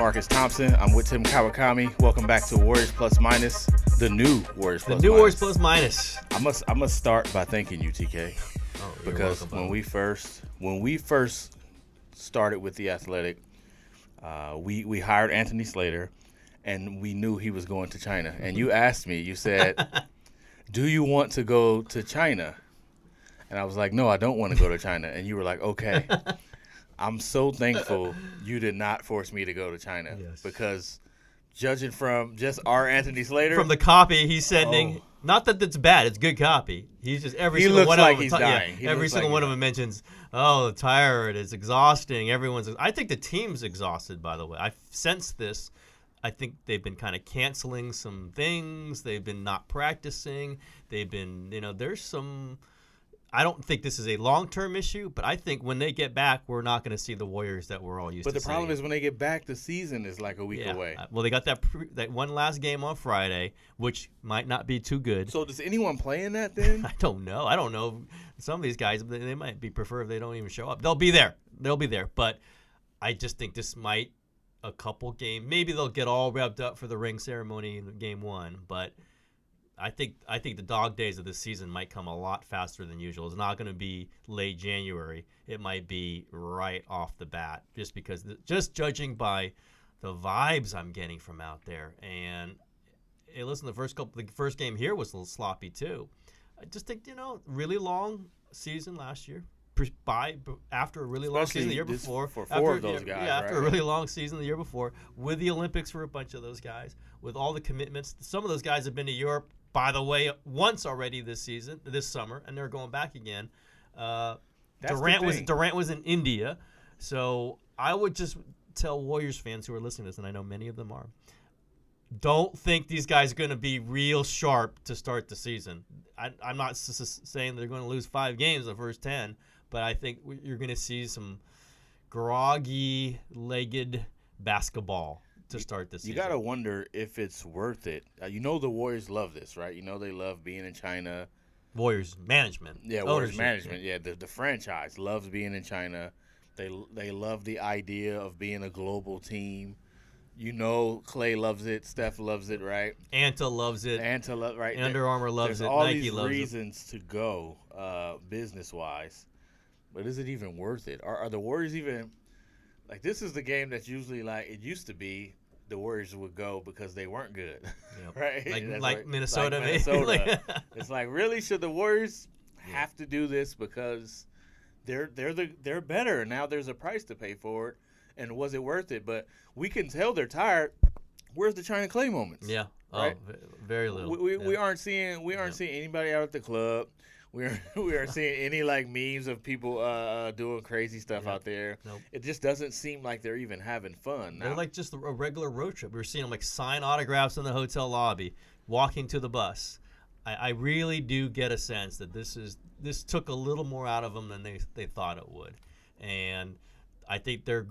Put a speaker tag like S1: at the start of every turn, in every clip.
S1: Marcus Thompson. I'm with Tim Kawakami. Welcome back to Warriors Plus Minus, the new Warriors Plus Minus.
S2: The new Warriors Plus Minus.
S1: I must start by thanking you, TK, because
S2: welcome,
S1: when we first started with the Athletic, we hired Anthony Slater, and we knew he was going to China. And you asked me, you said, "Do you want to go to China?" And I was like, "No, I don't want to go to China." And you were like, "Okay." I'm so thankful you did not force me to go to China, because judging from just our Anthony Slater,
S2: from the copy he's sending, not that it's bad, it's good copy. He's just
S1: he looks like he's dying.
S2: Every single one of them mentions, tired, it's exhausting. I think the team's exhausted. By the way, I've sensed this. I think they've been kind of canceling some things. They've been not practicing. They've been, there's some. I don't think this is a long-term issue, but I think when they get back, we're not going to see the Warriors that we're all used to seeing.
S1: But the problem is when they get back, the season is like a week away.
S2: Well, they got that one last game on Friday, which might not be too good.
S1: So does anyone play in that then?
S2: I don't know. Some of these guys, they might prefer if they don't even show up. They'll be there. But I just think this might a couple games. Maybe they'll get all revved up for the ring ceremony in game one, but I think the dog days of this season might come a lot faster than usual. It's not going to be late January. It might be right off the bat, just because just judging by the vibes I'm getting from out there. And hey, listen, the first game here was a little sloppy too. I just think really long season last year. After a really long season the year before,
S1: for four of those guys,
S2: after a really long season the year before, with the Olympics for a bunch of those guys, with all the commitments. Some of those guys have been to Europe, by the way, once already this summer, and they're going back again. Durant was in India, so I would just tell Warriors fans who are listening to this, and I know many of them are, don't think these guys are going to be real sharp to start the season. I'm not saying they're going to lose 5 games the first 10, but I think you're going to see some groggy-legged basketball to start the season.
S1: You got to wonder if it's worth it. The Warriors love this, right? They love being in China.
S2: Warriors management.
S1: Yeah, Warriors management. Yeah, the franchise loves being in China. They love the idea of being a global team. Klay loves it. Steph loves it, right?
S2: Anta loves it.
S1: Right?
S2: Under Armour loves it.
S1: All
S2: Nike
S1: these
S2: loves
S1: reasons to go business-wise. But is it even worth it? Are the Warriors even – like, this is the game that's usually like it used to be. The Warriors would go because they weren't good, right?
S2: Like Minnesota.
S1: Like Minnesota. It's like, really, should the Warriors have to do this because they're better? Now there's a price to pay for it, and was it worth it? But we can tell they're tired. Where's the China Klay moments?
S2: Yeah,
S1: right?
S2: Very little.
S1: We aren't seeing anybody out at the club. We aren't seeing any memes of people doing crazy stuff out there.
S2: Nope.
S1: It just doesn't seem like they're even having fun.
S2: They're like just a regular road trip. We were seeing them sign autographs in the hotel lobby, walking to the bus. I really do get a sense that this took a little more out of them than they thought it would, and I think they're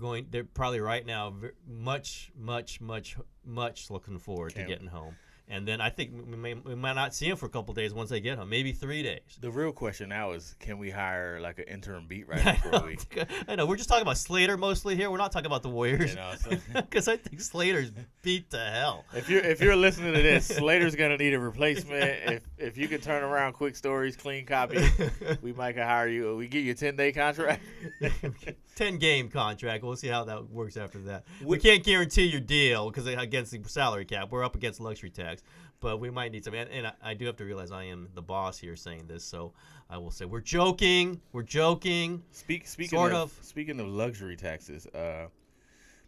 S2: probably right now much looking forward to getting home. And then I think we might not see him for a couple of days once they get him, maybe 3 days.
S1: The real question now is, can we hire an interim beat writer for a week?
S2: I know. We're just talking about Slater mostly here. We're not talking about the Warriors. Because I think Slater's beat to hell.
S1: If you're listening to this, Slater's going to need a replacement. If you can turn around quick stories, clean copy, we might can hire you. We give you a 10-day contract.
S2: 10-game contract. We'll see how that works after that. We can't guarantee your deal because against the salary cap. We're up against luxury tax. But we might need some. And I do have to realize I am the boss here saying this, so I will say we're joking.
S1: Speaking of luxury taxes,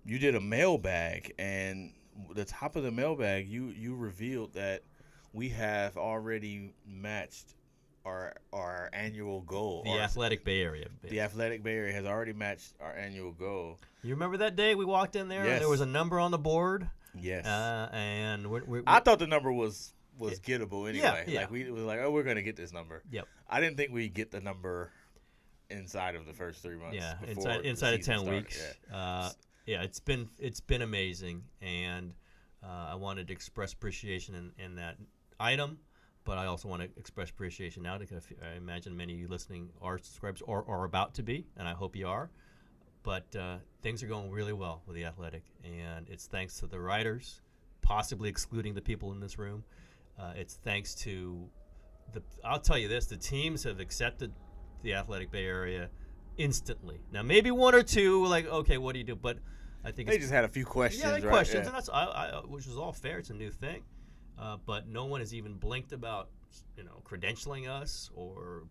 S1: you did a mailbag, and the top of the mailbag, you revealed that we have already matched our annual goal.
S2: The Athletic Bay Area.
S1: The Athletic Bay Area has already matched our annual goal.
S2: You remember that day we walked in there and there was a number on the board?
S1: Yes.
S2: And
S1: I thought the number was gettable anyway.
S2: Yeah.
S1: It was like, we're going to get this number.
S2: Yep.
S1: I didn't think we'd get the number inside of the first 3 months.
S2: Yeah, inside of 10 weeks. Yeah. It's been amazing, and I wanted to express appreciation in that item, but I also want to express appreciation now because I imagine many of you listening are subscribers or are about to be, and I hope you are. But things are going really well with The Athletic, and it's thanks to the writers, possibly excluding the people in this room. It's thanks to I'll tell you this, the teams have accepted The Athletic Bay Area instantly. Now, maybe one or two were like, okay, what do you do? But I think
S1: they just had a few questions.
S2: Yeah,
S1: right?
S2: questions, and that's which is all fair. It's a new thing, but no one has even blinked about credentialing us or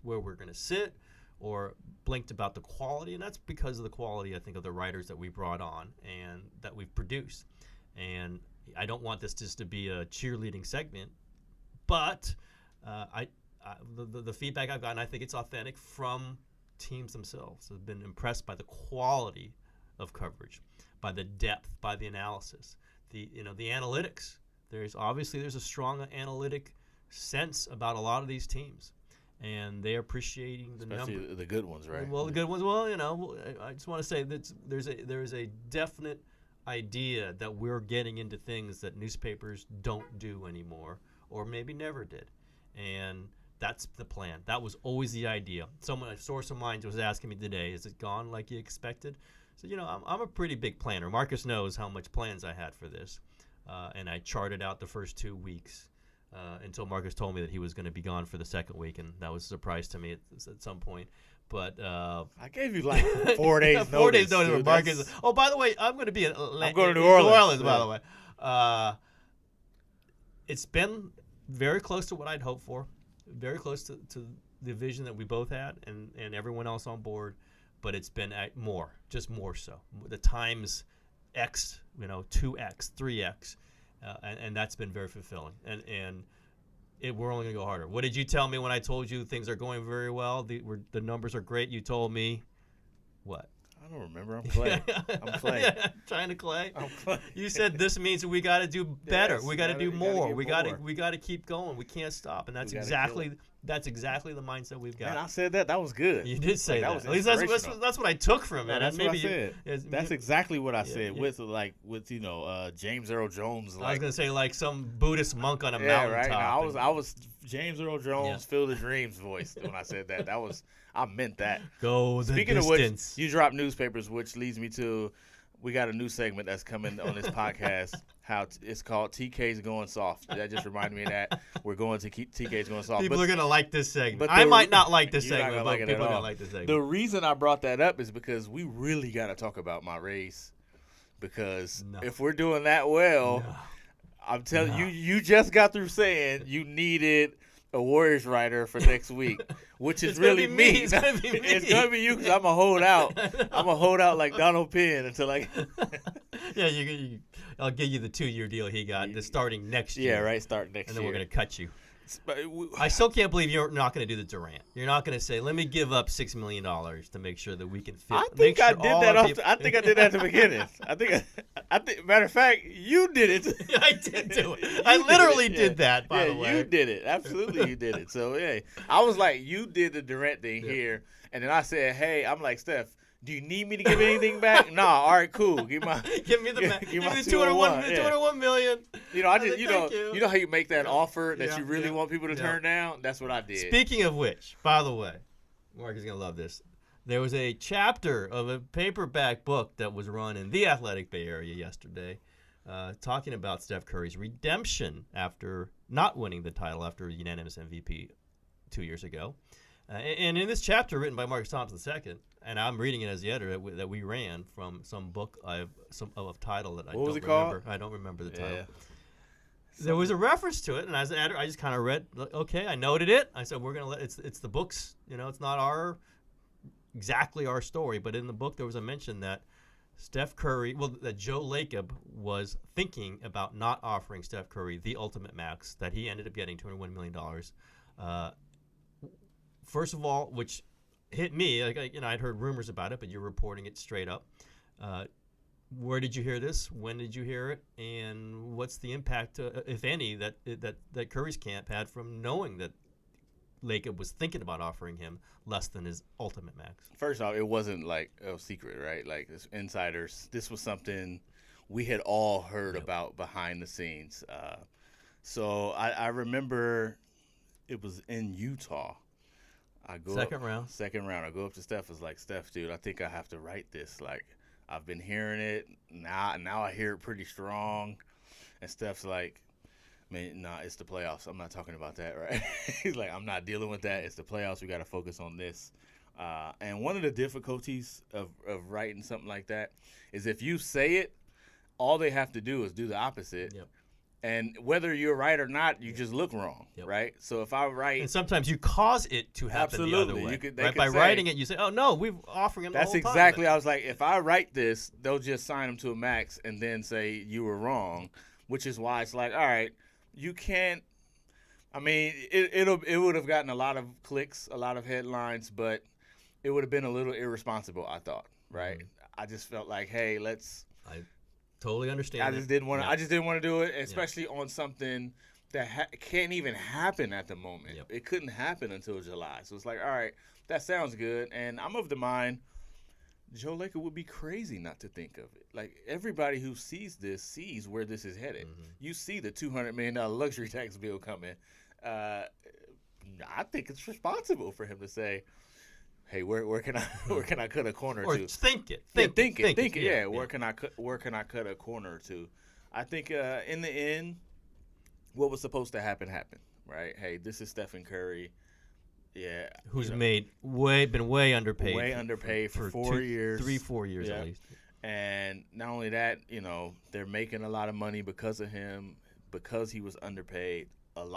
S2: where we're going to sit, or blinked about the quality, and that's because of the quality, I think, of the writers that we brought on and that we've produced. And I don't want this just to be a cheerleading segment, but the feedback I've gotten, I think it's authentic from teams themselves. Have been impressed by the quality of coverage, by the depth, by the analysis, the analytics. There's a strong analytic sense about a lot of these teams, and they're appreciating the
S1: especially
S2: number.
S1: the good ones, right?
S2: Well, the good ones. Well, I just want to say that there is a definite idea that we're getting into things that newspapers don't do anymore, or maybe never did, and that's the plan. That was always the idea. A source of mine was asking me today, "Is it gone like you expected?" So I'm a pretty big planner. Marcus knows how much plans I had for this, and I charted out the first 2 weeks. Until Marcus told me that he was going to be gone for the second week, and that was a surprise to me at some point. But
S1: I gave you like 4 days notice.
S2: 4 days notice.
S1: Dude,
S2: Marcus. Oh, by the way, I'm going to be
S1: I'm going to New Orleans.
S2: By the way, it's been very close to what I'd hoped for, very close to the vision that we both had, and everyone else on board. But it's been just more so. The times X, 2X, 3X. And that's been very fulfilling. And we're only going to go harder. What did you tell me when I told you things are going very well? The numbers are great. You told me what?
S1: I don't remember. I'm Klay. I'm Klay.
S2: Yeah, trying to Klay.
S1: I'm Klay.
S2: You said this means we got to do better.
S1: Yes,
S2: we got to do more. We got to keep going. We can't stop. And that's exactly the mindset we've got.
S1: Man, I said that. That was good.
S2: You did say that.
S1: Was
S2: at least that's what I took from it.
S1: That's
S2: maybe
S1: what I said. That's exactly what I said.
S2: Yeah.
S1: With James Earl Jones.
S2: I was gonna say like some Buddhist monk on a
S1: Right.
S2: mountaintop.
S1: No, I was James Earl Jones, Field of Dreams voice when I said that. I meant that.
S2: Go the
S1: Speaking
S2: distance.
S1: of which, you dropped newspapers, which leads me to, we got a new segment that's coming on this podcast. It's called TK's Going Soft. That just reminded me of that. We're going to keep TK's Going Soft.
S2: People are going to like this segment. I might not like this segment, but people are going to like this segment.
S1: The reason I brought that up is because we really got to talk about my race. Because if we're doing that well, I'm telling you, you just got through saying you needed a Warriors writer for next week, which is really me.
S2: It's going to be me.
S1: It's going to be you because I'm going to hold out. I'm going to hold out like Donald Penn until I
S2: Yeah, I'll give you the 2-year deal he got, starting next year.
S1: Yeah, right, start next year.
S2: And then we're going to cut you. I still can't believe you're not going to do the Durant. You're not going to say, "Let me give up $6 million to make sure that we can fit."
S1: I think I did that. I think I did that at the beginning. I think. Matter of fact, you did it.
S2: I did do it. I literally did that. By the way,
S1: you did it. Absolutely, you did it. So yeah, I was like, you did the Durant thing here, and then I said, "Hey, I'm like Steph. Do you need me to give anything back?" Nah, all right, cool. Give me the
S2: 201 million.
S1: You know how you make that offer that you really want people to turn down? That's what I did.
S2: Speaking of which, by the way, Mark is going to love this. There was a chapter of a paperback book that was run in the Athletic Bay Area yesterday, talking about Steph Curry's redemption after not winning the title after unanimous MVP 2 years ago. And in this chapter written by Marcus Thompson II, and I'm reading it as the editor that we ran from some book of title that I don't remember.
S1: Called?
S2: I don't remember the title. There was a reference to it, and as an editor, I just kind of read. Okay, I noted it. I said we're gonna let it's the books. It's not exactly our story, but in the book there was a mention that Steph Curry, that Joe Lacob was thinking about not offering Steph Curry the ultimate max that he ended up getting $201 million. First of all, which hit me, I'd heard rumors about it, but you're reporting it straight up. Where did you hear this? When did you hear it? And what's the impact, if any, that Curry's camp had from knowing that Lacob was thinking about offering him less than his ultimate max?
S1: First off, it wasn't like a secret, right? Like insiders. This was something we had all heard about behind the scenes. So I remember it was in Utah. I go
S2: Second round.
S1: Second round. I go up to Steph. Is like, Steph, dude, I think I have to write this. Like, I've been hearing it now. I hear it pretty strong. And Steph's like, man, nah, it's the playoffs. I'm not talking about that, right? He's like, I'm not dealing with that. It's the playoffs. We got to focus on this. And one of the difficulties of writing something like that is if you say it, all they have to do is do the opposite.
S2: Yep.
S1: And whether you're right or not, you just look wrong, right? So if I write,
S2: and sometimes you cause it to happen the other way. Right? By writing it, you say, "Oh no, we've offering him."
S1: That's
S2: the whole
S1: exactly.
S2: time.
S1: I was like, if I write this, they'll just sign him to a max and then say you were wrong, which is why it's like, all right, you can't. I mean, it would have gotten a lot of clicks, a lot of headlines, but it would have been a little irresponsible. I thought, right? Mm-hmm. I just felt like, hey,
S2: I totally understand.
S1: I just didn't want to. I just didn't want to do it, especially on something that can't even happen at the moment. It couldn't happen until July. So it's like, all right, that sounds good. And I'm of the mind, Joe Lacob would be crazy not to think of it. Like, everybody who sees this sees where this is headed. Mm-hmm. You see the $200 million luxury tax bill coming. I think it's responsible for him to say, hey, where can I cut a corner
S2: or
S1: to?
S2: Think it.
S1: Yeah. Where can I cut a corner to? I think in the end, what was supposed to happen happened, right? Hey, this is Stephen Curry. Yeah.
S2: Who's been way underpaid.
S1: Way underpaid for 4 years.
S2: 3-4 years at least.
S1: And not only that, they're making a lot of money because of him, because he was underpaid.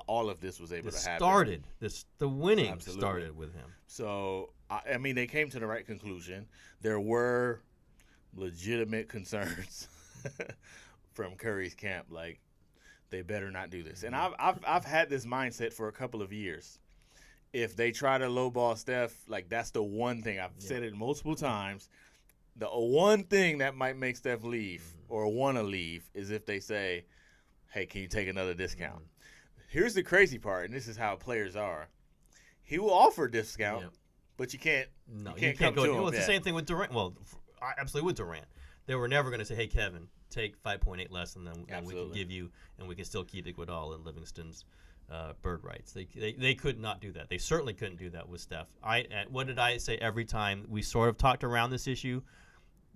S1: All of this was able to happen.
S2: The winning started with him.
S1: So, I mean, they came to the right conclusion. There were legitimate concerns from Curry's camp, like, they better not do this. And I've had this mindset for a couple of years. If they try to lowball Steph, like, that's the one thing. I've said it multiple times. The one thing that might make Steph leave or want to leave is if they say, hey, can you take another discount? Here's the crazy part, and this is how players are. He will offer a discount, but you can't. No, you can't go to him.
S2: Well, it's the same thing with Durant. Well, absolutely with Durant. They were never going to say, "Hey, Kevin, take 5.8 less than we can give you, and we can still keep Iguodala and Livingston's bird rights." They could not do that. They certainly couldn't do that with Steph. What did I say every time we sort of talked around this issue?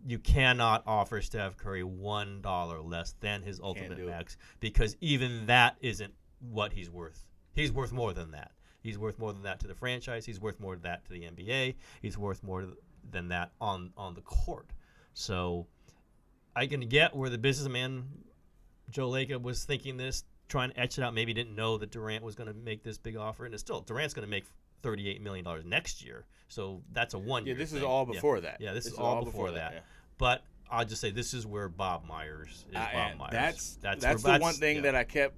S2: You cannot offer Steph Curry $1 less than his ultimate max, because even that isn't what he's worth. He's worth more than that. He's worth more than that to the franchise. He's worth more than that to the NBA. He's worth more than that on the court. So I can get where the businessman Joe Lacob was thinking this, trying to etch it out. Maybe didn't know that Durant was going to make this big offer, and Durant's going to make $38 million next year. So that's a 1 year.
S1: Yeah, this
S2: thing.
S1: is all before that.
S2: Yeah, this is all before that. Yeah. But I'll just say this is where Bob Myers is. Bob Myers.
S1: That's the one thing that I kept.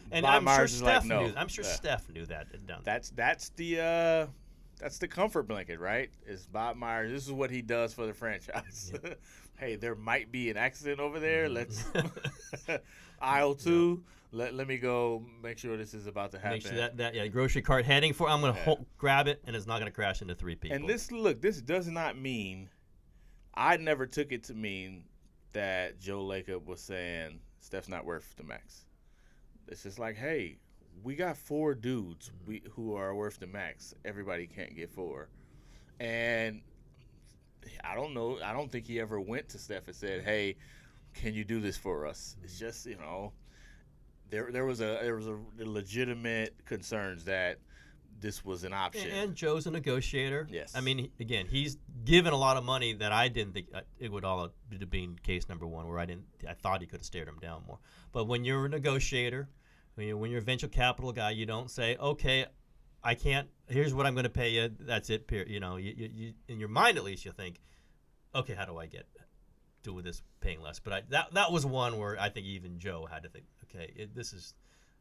S2: And
S1: Bob
S2: I'm
S1: Myers
S2: sure Steph
S1: is like, no.
S2: knew. I'm sure Steph knew that and done.
S1: That's the comfort blanket, right? Is Bob Myers? This is what he does for the franchise. Yep. Hey, there might be an accident over there. Let's aisle 2. Yep. Let me go make sure this is about to happen.
S2: Make sure that grocery cart heading for. I'm going to grab it, and it's not going to crash into 3 people.
S1: And this does not mean. I never took it to mean that Joe Lacob was saying Steph's not worth the max. It's just like, hey, we got 4 dudes who are worth the max. Everybody can't get 4. And I don't know. I don't think he ever went to Steph and said, hey, can you do this for us? It's just, there was a legitimate concerns that this was an option.
S2: And Joe's a negotiator.
S1: Yes.
S2: I mean, again, he's given a lot of money that I didn't think it would all have been case number 1, where I thought he could have stared him down more. But when you're a negotiator, when you're a venture capital guy, you don't say, okay, I can't. Here's what I'm going to pay you. That's it. You in your mind at least you think, okay, how do I do with this paying less? But that was one where I think even Joe had to think, okay,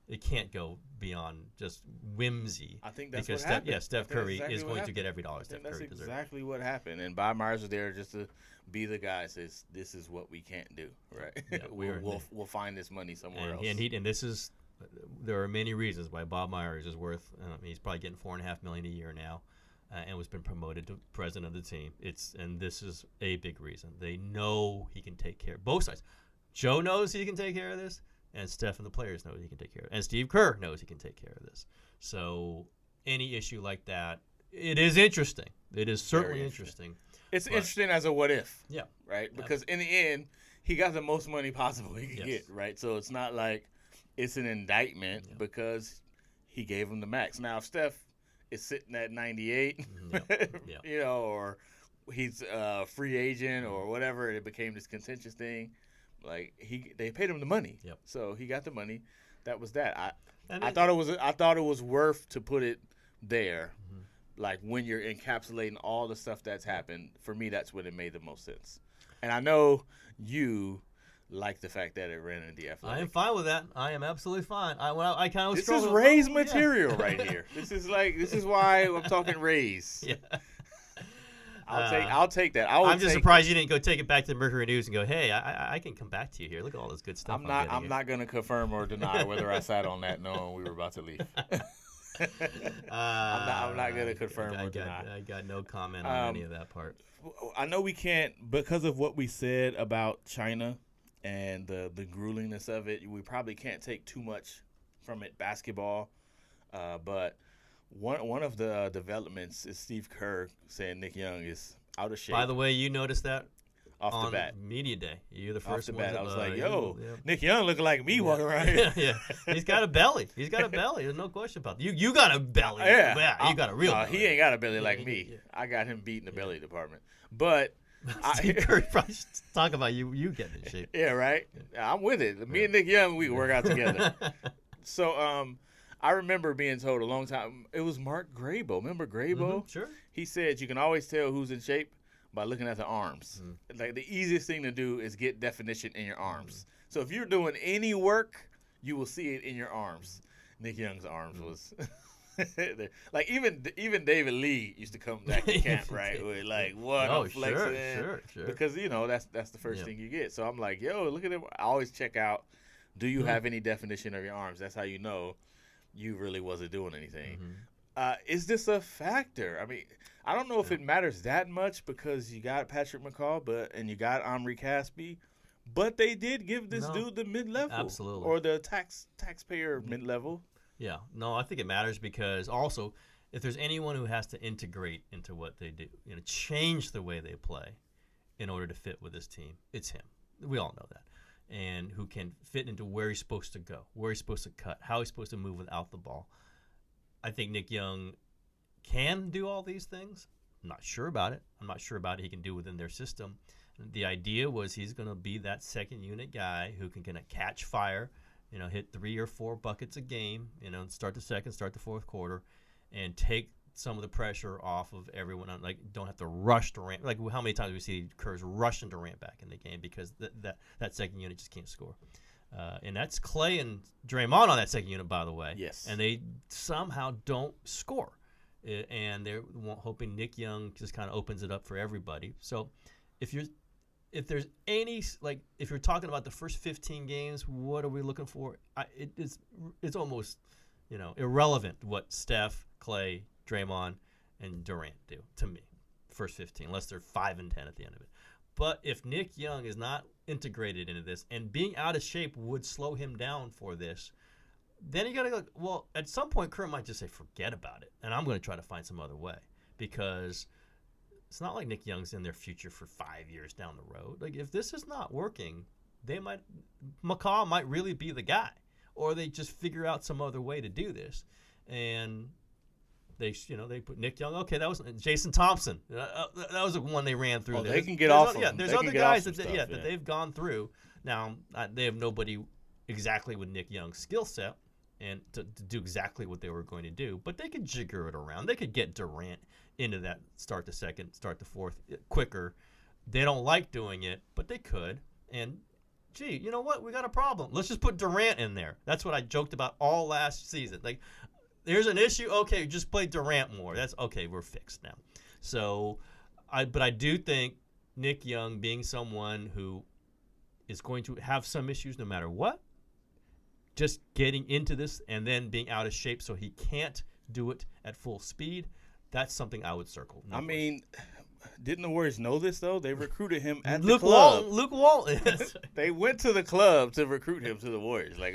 S2: it can't go beyond just whimsy.
S1: I think that's
S2: because
S1: what happened.
S2: Steph Curry is going to get every dollar Steph Curry deserves.
S1: That's exactly what happened. And Bob Myers was there just to be the guy says, this is what we can't do, right? Yeah, we'll find this money somewhere else.
S2: And this is, there are many reasons why Bob Myers is worth. He's probably getting $4.5 million a year now, and was been promoted to president of the team. And this is a big reason. They know he can take care of both sides. Joe knows he can take care of this. And Steph and the players know he can take care of it. And Steve Kerr knows he can take care of this. So any issue like that, It is interesting. It is certainly
S1: Very
S2: interesting.
S1: It's interesting as a what if.
S2: Yeah.
S1: Right? Because in the end, he got the most money possible he could
S2: Yes.
S1: get, right? So it's not like it's an indictment because he gave him the max. Now, if Steph is sitting at 98, you know, or he's a free agent or whatever, it became this contentious thing. Like they paid him the money, so he got the money. That was that. I thought it was worth to put it there, like when you're encapsulating all the stuff that's happened. For me, that's when it made the most sense. And I know you like the fact that it ran in the Athletic.
S2: I am fine with that. I am absolutely fine. I kind of
S1: this is Ray's material right here. This is why I'm talking Rays.
S2: Yeah.
S1: I'll take that.
S2: I'm just surprised you didn't go take it back to the Mercury News and go, hey, I can come back to you here. Look at all this good stuff.
S1: I'm not going to confirm or deny whether I sat on that knowing we were about to leave. I'm not going to confirm or deny.
S2: I got no comment on any of that part.
S1: I know we can't, because of what we said about China and the gruelingness of it, we probably can't take too much from it basketball. But one of the developments is Steve Kerr saying Nick Young is out of shape.
S2: By the way, you noticed that
S1: off the bat.
S2: Media day. You're the first one.
S1: I was like, yo, Nick Young looking like me walking around here.
S2: Yeah. He's got a belly. There's no question about that. You got a belly.
S1: Yeah.
S2: You got a real belly.
S1: He ain't got a belly like me. Yeah. I got him beat in the belly department. But
S2: Steve Curry probably should talk about you getting in shape.
S1: Yeah, right? Yeah. I'm with it. Me and Nick Young, we work out together. So, I remember being told a long time, it was Mark Grabo. Remember Grabo?
S2: Sure.
S1: He said you can always tell who's in shape by looking at the arms. Like the easiest thing to do is get definition in your arms. So if you're doing any work, you will see it in your arms. Nick Young's arms was like even David Lee used to come back to camp, right? With like I'm flexing.
S2: Sure.
S1: Because that's the first thing you get. So I'm like, yo, look at him. I always check out, do you have any definition of your arms? That's how you know you really wasn't doing anything. Is this a factor? I mean, I don't know if it matters that much because you got Patrick McCaw, and you got Omri Caspi, but they did give this dude the mid-level.
S2: Absolutely.
S1: Or the taxpayer mid-level.
S2: Yeah. No, I think it matters because also if there's anyone who has to integrate into what they do, change the way they play in order to fit with this team, it's him. We all know that. And who can fit into where he's supposed to go, where he's supposed to cut, how he's supposed to move without the ball. I think Nick Young can do all these things. I'm not sure about it. He can do within their system. The idea was he's going to be that second unit guy who can kind of catch fire, hit 3 or 4 buckets a game, start the second, start the fourth quarter, and take some of the pressure off of everyone. Like, don't have to rush Durant. Like, how many times we see Kerr's rushing Durant back in the game because that second unit just can't score. And that's Klay and Draymond on that second unit, by the way.
S1: Yes.
S2: And they somehow don't score. And they're hoping Nick Young just kind of opens it up for everybody. So if there's any, like, if you're talking about the first 15 games, what are we looking for? It's almost, irrelevant what Steph, Klay, Draymond, and Durant do to me, first 15, unless they're 5 and 10 at the end of it. But if Nick Young is not integrated into this, and being out of shape would slow him down for this, then you got to go, well, at some point, Kerr might just say, forget about it, and I'm going to try to find some other way, because it's not like Nick Young's in their future for 5 years down the road. Like, if this is not working, McCaw might really be the guy, or they just figure out some other way to do this, and they put Nick Young. Okay, that was Jason Thompson. That was the one they ran through.
S1: They can get off.
S2: There's other guys that they've gone through. Now they have nobody exactly with Nick Young's skill set and to do exactly what they were going to do. But they could jigger it around. They could get Durant into that start the second, start the fourth quicker. They don't like doing it, but they could. And gee, you know what? We got a problem. Let's just put Durant in there. That's what I joked about all last season. Like, there's an issue. Okay, just play Durant more. That's okay. We're fixed now. So, but I do think Nick Young being someone who is going to have some issues no matter what, just getting into this and then being out of shape so he can't do it at full speed, that's something I would circle.
S1: I mean, didn't the Warriors know this, though? They recruited him at the club.
S2: Luke Walton.
S1: They went to the club to recruit him to the Warriors. Like,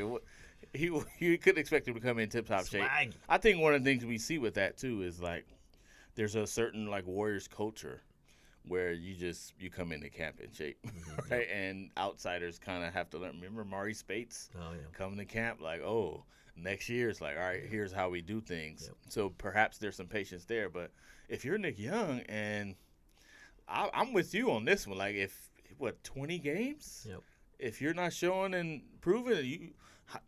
S1: you couldn't expect him to come in tip-top shape. I think one of the things we see with that, too, is, like, there's a certain like Warriors culture where you come into camp in shape, right? And outsiders kind of have to learn. Remember Maury Spates coming to camp like, oh, next year it's like, all right, here's how we do things. Yep. So perhaps there's some patience there. But if you're Nick Young, and I'm with you on this one, like 20 games?
S2: Yep.
S1: If you're not showing and proving,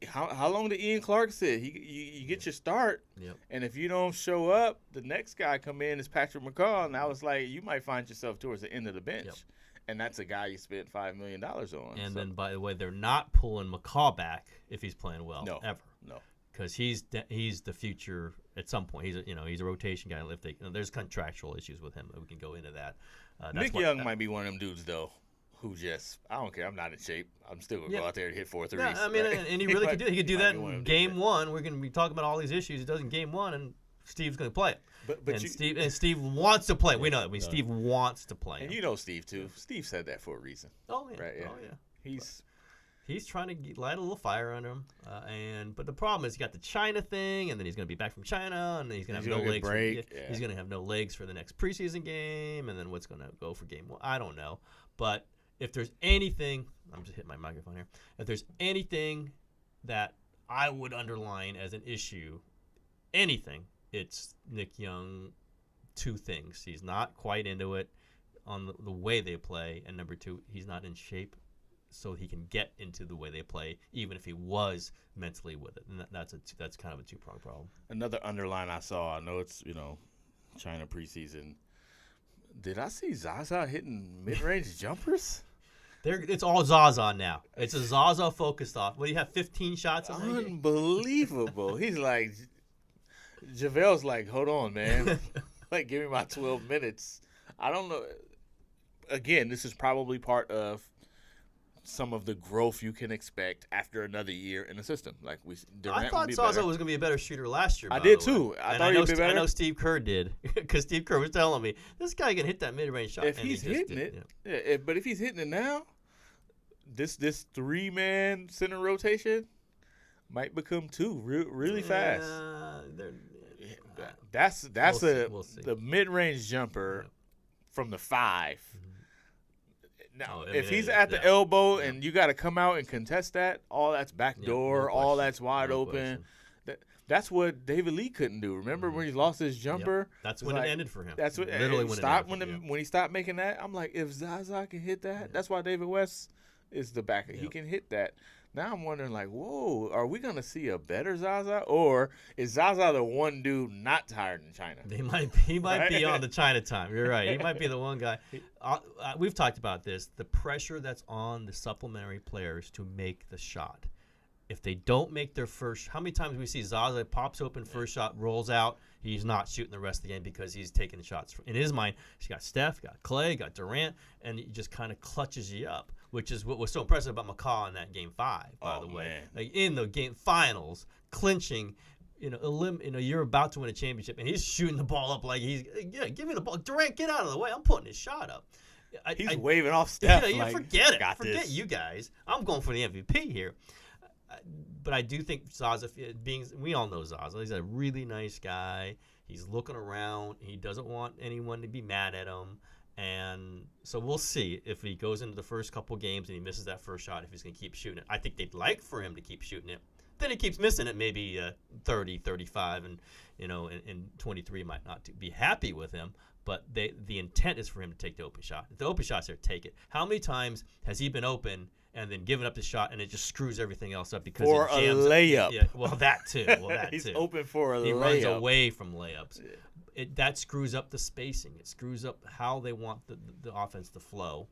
S1: how long did Ian Clark sit? You get your start, and if you don't show up, the next guy come in is Patrick McCaw, and I was like, you might find yourself towards the end of the bench, and that's a guy you spent $5 million on.
S2: And then, by the way, they're not pulling McCaw back if he's playing well, ever.
S1: No,
S2: because he's the future at some point. He's a rotation guy. If there's contractual issues with him, we can go into that.
S1: Nick Young might be one of them dudes though. Who I don't care. I'm not in shape. I'm still going to go out there and hit 4 threes.
S2: Yeah, I mean, and he really could do it. He could do that in game one. We're going to be talking about all these issues. He does in game one, and Steve's going to play it. Steve wants to play. We know that. I mean, Steve wants to play.
S1: And you know Steve, too. Steve said that for a reason.
S2: Oh, yeah.
S1: Right? Yeah.
S2: Oh, yeah. He's trying to light a little fire under him. But the problem is he got the China thing, and then he's going to be back from China, and then he's going to have no legs. He's going to have no legs for the next preseason game, and then what's going to go for game one? I don't know. But if there's anything, I'm just hitting my microphone here. If there's anything that I would underline as an issue, it's Nick Young. Two things: he's not quite into it on the way they play, and number two, he's not in shape, so he can get into the way they play, even if he was mentally with it. And that's kind of a two-pronged problem.
S1: Another underline I saw. I know it's China preseason. Did I see Zaza hitting mid-range jumpers?
S2: It's all Zaza now. It's a Zaza focused off. What do you have? 15 shots.
S1: Unbelievable. He's like, JaVale's like, hold on, man. Like, give me my 12 minutes. I don't know. Again, this is probably part of some of the growth you can expect after another year in the system. Like
S2: I thought Zaza was going to be a better shooter last year.
S1: I did too. I thought he'd be better.
S2: I know Steve Kerr did, because Steve Kerr was telling me this guy can hit that mid-range shot.
S1: If he's hitting it, but if he's hitting it now, this 3-man center rotation might become 2 really fast. That's
S2: we'll see.
S1: The mid-range jumper from the 5. Now, if he's at the elbow and you got to come out and contest that, all that's backdoor, all that's wide open. That's what David Lee couldn't do. Remember when he lost his jumper?
S2: Yep. That's when it ended for him.
S1: That's what literally when he stopped making that. I'm like, if Zaza can hit that, that's why David West is the backer. He can hit that. Now I'm wondering, like, whoa, are we going to see a better Zaza? Or is Zaza the one dude not tired in China?
S2: He might be on the China time. You're right. He might be the one guy. We've talked about this, the pressure that's on the supplementary players to make the shot. If they don't make their first, how many times we see Zaza pops open first shot, rolls out, he's not shooting the rest of the game because he's taking shots. In his mind, he's got Steph, got Klay, got Durant, and he just kind of clutches you up, which is what was so impressive about McCaw in that game 5, by the way.
S1: Man.
S2: Like in the game finals, clinching, you're about to win a championship, and he's shooting the ball up like give me the ball. Durant, get out of the way. I'm putting his shot up.
S1: He's waving off Steph.
S2: Like, forget it. Forget you guys. I'm going for the MVP here. But I do think Zaza, we all know Zaza. He's a really nice guy. He's looking around. He doesn't want anyone to be mad at him. And so we'll see if he goes into the first couple games and he misses that first shot, if he's going to keep shooting it. I think they'd like for him to keep shooting it. Then he keeps missing it, maybe 30, 35, and in 23 might not be happy with him. But the intent is for him to take the open shot. If the open shot's there, take it. How many times has he been open and then given up the shot, and it just screws everything else up because
S1: for
S2: it jams
S1: a layup?
S2: Yeah, well, that too.
S1: He's open for a layup.
S2: He runs away from layups. That screws up the spacing. It screws up how they want the offense to flow.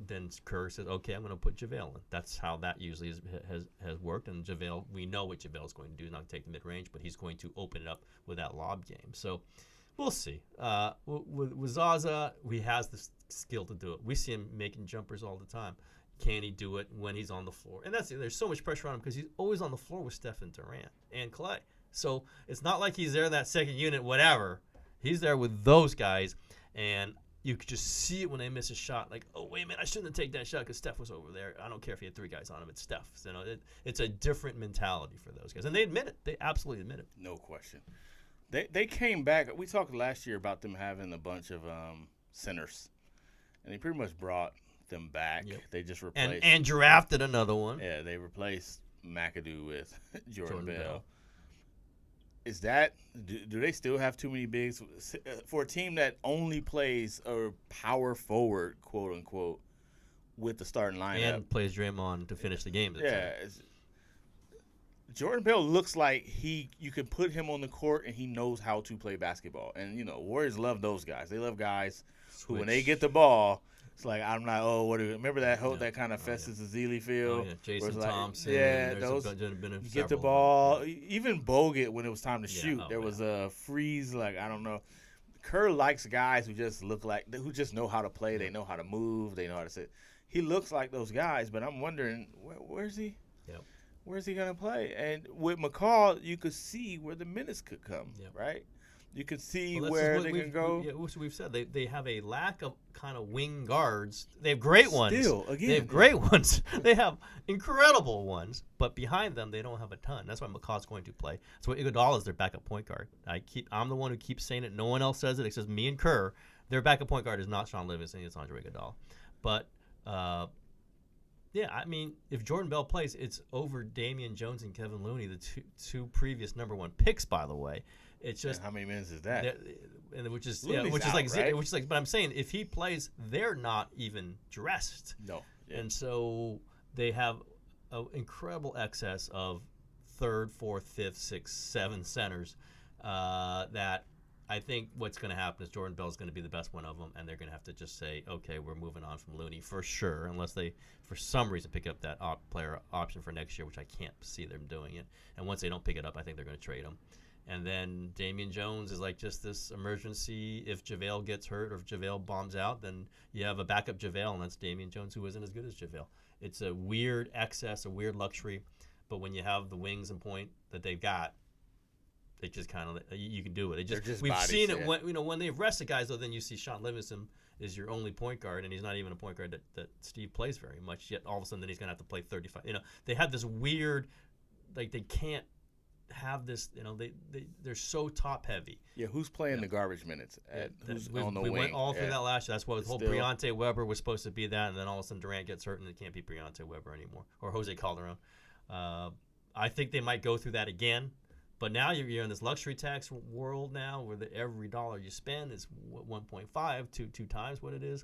S2: Then Kerr says, okay, I'm going to put JaVale in. That's how that usually has worked. And JaVale, we know what JaVale is going to do. He's not going to take the mid-range, but he's going to open it up with that lob game. So we'll see. With Zaza, he has the skill to do it. We see him making jumpers all the time. Can he do it when he's on the floor? And there's so much pressure on him because he's always on the floor with Steph and Durant and Klay. So it's not like he's there in that second unit, whatever. He's there with those guys, and you could just see it when they miss a shot. Like, oh, wait a minute, I shouldn't have taken that shot because Steph was over there. I don't care if he had 3 guys on him. It's Steph. It's a different mentality for those guys. And they admit it. They absolutely admit it.
S1: No question. They came back. We talked last year about them having a bunch of centers, and they pretty much brought them back.
S2: Yep.
S1: They just replaced
S2: and drafted another one.
S1: Yeah, they replaced McAdoo with Jordan
S2: Bell.
S1: Bell. Is that do they still have too many bigs for a team that only plays a power forward, quote unquote, with the starting lineup
S2: And plays Draymond to finish the game.
S1: Yeah, Jordan Bell looks like you can put him on the court and he knows how to play basketball. And Warriors love those guys. They love guys who, when they get the ball, it's like I'm not. Oh, what do you remember that kind of Festus Ezeli feel?
S2: Oh, yeah. Jason Thompson.
S1: Yeah,
S2: those.
S1: You get the ball. Even Bogut, when it was time to shoot, there was a freeze. Like I don't know. Kerr likes guys who just look like who just know how to play. They know how to move. They know how to sit. He looks like those guys, but I'm wondering where's he?
S2: Yep.
S1: Where's he gonna play? And with McCall, you could see where the minutes could come, right? You could see where they can go.
S2: We've said they have a lack of kind of wing guards. They have great ones.
S1: Again,
S2: they have great ones. They have incredible ones, but behind them they don't have a ton. That's why McCaw's going to play. That's why Iguodala is their backup point guard. I'm the one who keeps saying it. No one else says it except me and Kerr. Their backup point guard is not Sean Livingston. It's Andre Iguodala. But yeah, I mean, if Jordan Bell plays, it's over Damian Jones and Kevin Looney, the two previous number one picks, by the way. It's just
S1: and how many minutes is that?
S2: And which is
S1: right?
S2: But I'm saying if he plays, they're not even dressed.
S1: No. Yeah.
S2: And so they have an incredible excess of third, fourth, fifth, sixth, seven centers that I think what's going to happen is Jordan Bell's going to be the best one of them, and they're going to have to just say, okay, we're moving on from Looney for sure, unless they, for some reason, pick up that player option for next year, which I can't see them doing it. And once they don't pick it up, I think they're going to trade him. And then Damian Jones is like just this emergency. If JaVale gets hurt or if JaVale bombs out, then you have a backup JaVale, and that's Damian Jones, who isn't as good as JaVale. It's a weird excess, a weird luxury, but when you have the wings and point that they've got, they just kind of you can do it. We've seen it when they've rested guys, though. Then you see Sean Livingston is your only point guard, and he's not even a point guard that Steve plays very much. Yet all of a sudden, then he's gonna have to play 35. They have this weird, like they can't have this. They're so top heavy.
S1: Yeah, who's playing the garbage minutes? Who's on the wing?
S2: We went all through that last year. That's why the whole Briante Weber was supposed to be that, and then all of a sudden Durant gets hurt, and it can't be Briante Weber anymore or Jose Calderon. I think they might go through that again. But now you're in this luxury tax world now, where every dollar you spend is 1.5 two times what it is.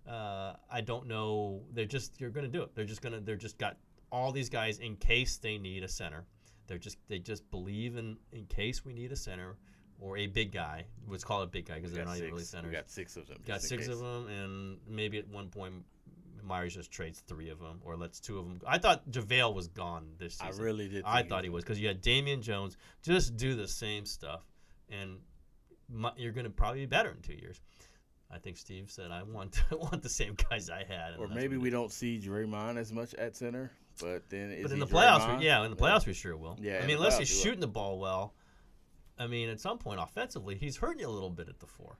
S2: I don't know. You're going to do it. They're just got all these guys in case they need a center. They just believe in case we need a center or a big guy. Let's call it big guy because they're not even really centers.
S1: We got six of them.
S2: Got six of them, and maybe at one point Myers just trades three of them or lets two of them. I thought JaVale was gone this season.
S1: I really did.
S2: I thought he was because you had Damian Jones just do the same stuff, and you're going to probably be better in 2 years. I think Steve said, I want the same guys I had.
S1: Or maybe we don't see Draymond as much at center, but then
S2: in the playoffs, in the playoffs we sure will.
S1: Yeah,
S2: I mean, unless he's shooting the ball well. I mean, at some point offensively, he's hurting you a little bit at the four.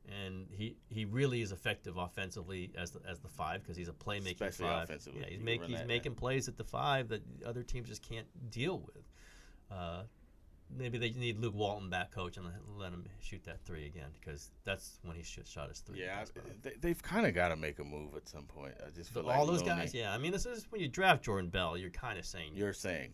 S2: And he really is effective offensively as the five because he's a playmaking
S1: especially
S2: five.
S1: Offensively.
S2: Yeah, he's making plays at the five that other teams just can't deal with. Maybe they need Luke Walton back, coach, and let him shoot that three again because that's when he shot his three.
S1: Yeah, they've kind of got to make a move at some point. I just feel
S2: all those guys. Yeah, I mean, this is when you draft Jordan Bell, you're kind of saying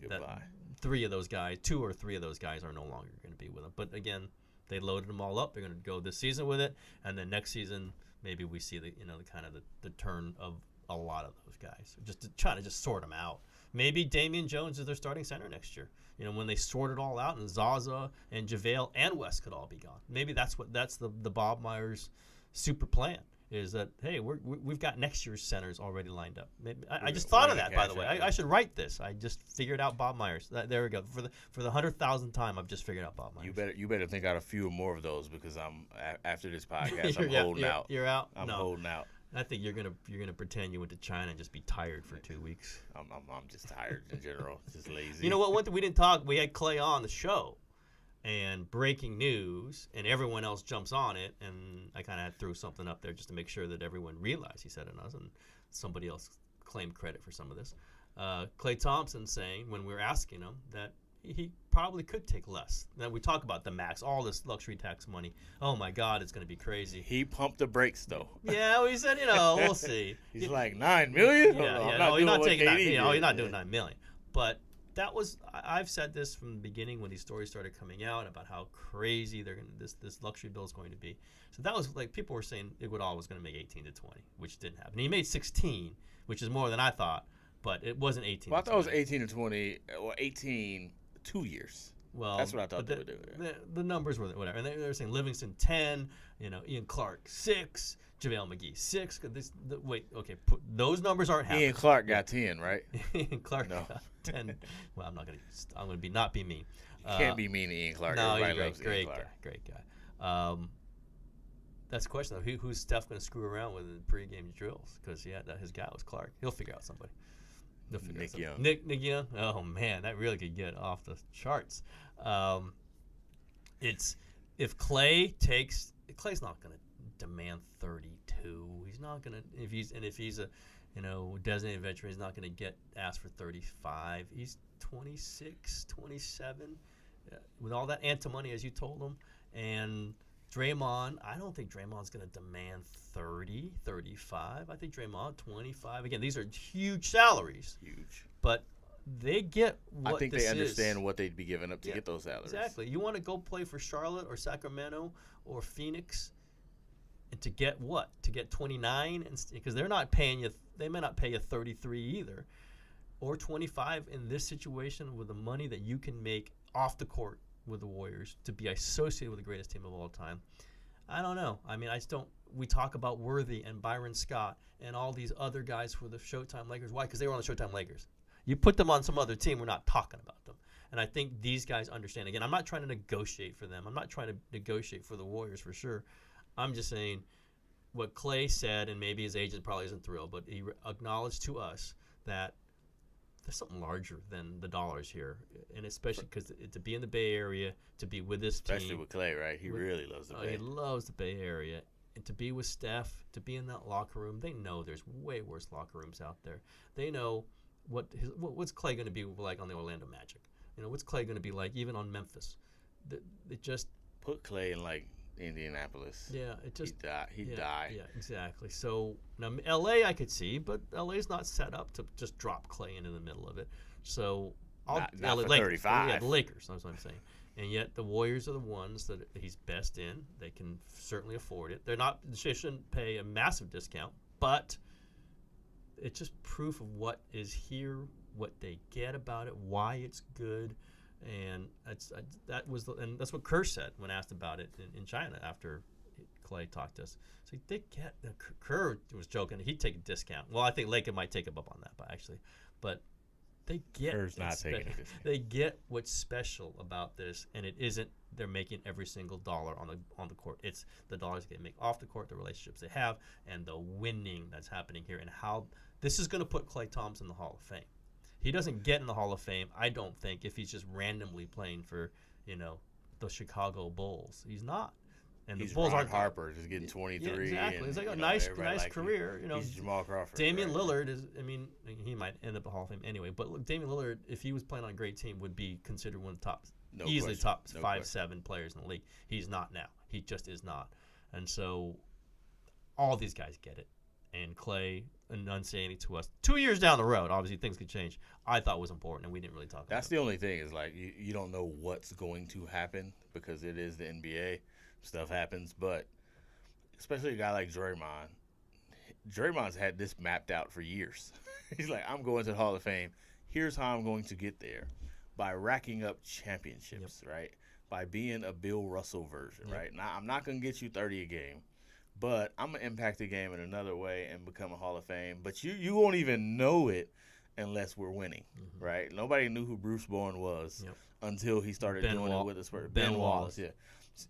S1: goodbye.
S2: Three of those guys, two or three of those guys, are no longer going to be with him. But again, they loaded them all up. They're going to go this season with it, and then next season maybe we see the turn of a lot of those guys. Just to try to sort them out. Maybe Damian Jones is their starting center next year. When they sort it all out, and Zaza and JaVale and West could all be gone. Maybe that's the Bob Myers super plan. Is that hey we've got next year's centers already lined up. Maybe, I just thought of that, by the way. I should write this. I just figured out Bob Myers. There we go. For the 100,000th time, I've just figured out Bob Myers.
S1: You better think out a few more of those because I'm after this podcast I'm holding out.
S2: You're out.
S1: I'm holding out.
S2: I think you're gonna pretend you went to China and just be tired for 2 weeks.
S1: I'm just tired in general. Just lazy.
S2: You know what? One thing we didn't talk. We had Klay on the show. And breaking news, and everyone else jumps on it, and I kind of threw something up there just to make sure that everyone realized he said it us, and somebody else claimed credit for some of this. Klay Thompson saying when we were asking him that he probably could take less. Now we talk about the max, all this luxury tax money. Oh my God, it's going to be crazy.
S1: He pumped the brakes though.
S2: Yeah, well, he said, we'll see.
S1: He's like $9 million.
S2: Yeah, he's not taking he's not doing $9 million. But that was, I've said this from the beginning when these stories started coming out about how crazy this luxury bill is going to be. So that was like, people were saying Iguodala was going to make 18 to 20, which didn't happen. He made 16, which is more than I thought, but it wasn't 18.
S1: Well, I thought it was 18 to 20, or 18 2 years.
S2: Well,
S1: that's what I thought they would do. Yeah.
S2: The numbers were whatever, and they were saying Livingston 10, Ian Clark 6, JaVale McGee 6. Those numbers aren't happening.
S1: Ian Clark got 10, right?
S2: Ian Clark got 10. Well, I'm gonna not be mean.
S1: You can't be mean to Ian Clark.
S2: No,
S1: Everybody
S2: he's great
S1: Clark.
S2: Great guy. That's the question though. Who's Steph going to screw around with in pregame drills? Because his guy was Clark. He'll figure out somebody.
S1: Nick Young.
S2: Nick Young. Oh man, that really could get off the charts. It's if Klay's not going to demand 32. He's not going to if he's a designated veteran, he's not going to get asked for 35. He's 26, 27 with all that antimony as you told him. And Draymond, I don't think Draymond's going to demand 30, 35. I think Draymond 25. Again, these are huge salaries.
S1: Huge.
S2: But they get what
S1: I think
S2: this
S1: they understand
S2: is.
S1: what they'd be giving up to get those salaries.
S2: Exactly. You want to go play for Charlotte or Sacramento or Phoenix, and to get what? To get 29, because they're not paying you. They may not pay you 33 either, or 25 in this situation with the money that you can make off the court with the Warriors to be associated with the greatest team of all time. I don't know. I mean, I just don't. We talk about Worthy and Byron Scott and all these other guys for the Showtime Lakers. Why? Because they were on the Showtime Lakers. You put them on some other team, we're not talking about them. And I think these guys understand. Again, I'm not trying to negotiate for them. I'm not trying to negotiate for the Warriors for sure. I'm just saying what Klay said, and maybe his agent probably isn't thrilled, but he acknowledged to us that there's something larger than the dollars here, and especially because to be in the Bay Area, to be with this team.
S1: Especially with Klay, right? He really loves the Bay.
S2: He loves the Bay Area. And to be with Steph, to be in that locker room, they know there's way worse locker rooms out there. They know what's Klay going to be like on the Orlando Magic. What's Klay going to be like even on Memphis? It just
S1: put Klay in like Indianapolis.
S2: Yeah, it just
S1: he'd die.
S2: Yeah, exactly. So now LA I could see, but LA's not set up to just drop Klay into the middle of it. So
S1: not for
S2: Lakers,
S1: 35.
S2: Yeah, the Lakers. That's what I'm saying. And yet the Warriors are the ones that he's best in. They can certainly afford it. They shouldn't pay a massive discount, but it's just proof of what is here, what they get about it, why it's good, and and that's what Kerr said when asked about it in China after Klay talked to us. So they get Kerr was joking he'd take a discount. Well, I think Laker might take him up on that, but they get
S1: Kerr's not taking a discount.
S2: They get what's special about this, and it isn't they're making every single dollar on the court. It's the dollars they make off the court, the relationships they have, and the winning that's happening here, and how this is going to put Klay Thompson in the Hall of Fame. He doesn't get in the Hall of Fame, I don't think, if he's just randomly playing for, the Chicago Bulls. He's not. And
S1: he's
S2: the Bulls aren't
S1: Harper, just getting 23.
S2: Yeah, exactly.
S1: And,
S2: it's like a nice career.
S1: He's Jamal Crawford.
S2: Damian Lillard is. I mean, he might end up in the Hall of Fame anyway. But look, Damian Lillard, if he was playing on a great team, would be considered one of the top, easily top 5-7 players in the league. He's not now. He just is not. And so, all these guys get it. And Klay enunciating to us 2 years down the road, obviously things could change, I thought was important, and we didn't really talk about it.
S1: That's the only thing is like you don't know what's going to happen because it is the NBA. Stuff happens, but especially a guy like Draymond. Draymond's had this mapped out for years. He's like, I'm going to the Hall of Fame. Here's how I'm going to get there. By racking up championships, right? By being a Bill Russell version, right? Now, I'm not going to get you 30 a game, but I'm going to impact the game in another way and become a Hall of Fame. But you won't even know it unless we're winning, right? Nobody knew who Bruce Bowen was until he started doing it with us. Ben Wallace, yeah.